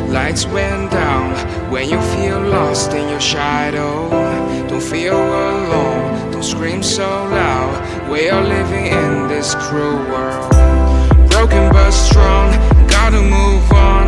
Lights went down when you feel lost in your shadow. Don't feel alone, don't scream so loud. We are living in this cruel world, broken but strong, gotta move on.